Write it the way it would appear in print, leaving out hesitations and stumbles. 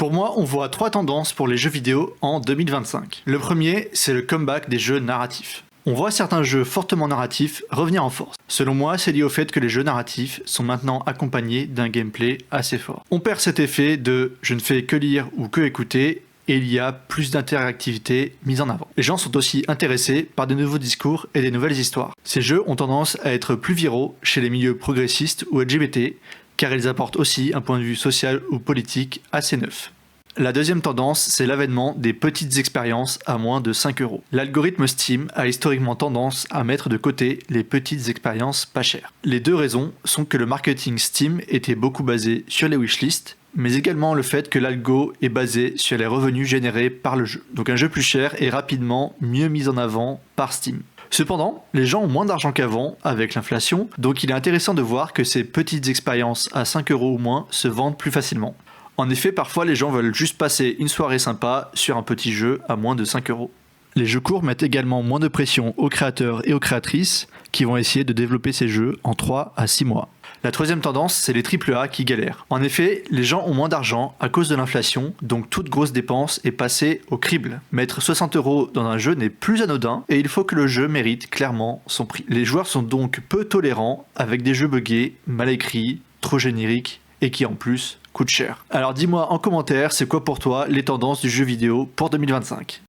Pour moi, on voit trois tendances pour les jeux vidéo en 2025. Le premier, c'est le comeback des jeux narratifs. On voit certains jeux fortement narratifs revenir en force. Selon moi, c'est lié au fait que les jeux narratifs sont maintenant accompagnés d'un gameplay assez fort. On perd cet effet de « je ne fais que lire ou que écouter » et il y a plus d'interactivité mise en avant. Les gens sont aussi intéressés par des nouveaux discours et des nouvelles histoires. Ces jeux ont tendance à être plus viraux chez les milieux progressistes ou LGBT, car ils apportent aussi un point de vue social ou politique assez neuf. La deuxième tendance, c'est l'avènement des petites expériences à moins de 5€. L'algorithme Steam a historiquement tendance à mettre de côté les petites expériences pas chères. Les deux raisons sont que le marketing Steam était beaucoup basé sur les wishlists, mais également le fait que l'algo est basé sur les revenus générés par le jeu. Donc un jeu plus cher est rapidement mieux mis en avant par Steam. Cependant, les gens ont moins d'argent qu'avant avec l'inflation, donc il est intéressant de voir que ces petites expériences à 5€ ou moins se vendent plus facilement. En effet, parfois les gens veulent juste passer une soirée sympa sur un petit jeu à moins de 5€. Les jeux courts mettent également moins de pression aux créateurs et aux créatrices qui vont essayer de développer ces jeux en 3 à 6 mois. La troisième tendance, c'est les AAA qui galèrent. En effet, les gens ont moins d'argent à cause de l'inflation, donc toute grosse dépense est passée au crible. Mettre 60€ dans un jeu n'est plus anodin et il faut que le jeu mérite clairement son prix. Les joueurs sont donc peu tolérants avec des jeux buggés, mal écrits, trop génériques et qui en plus coûtent cher. Alors dis-moi en commentaire, c'est quoi pour toi les tendances du jeu vidéo pour 2025 ?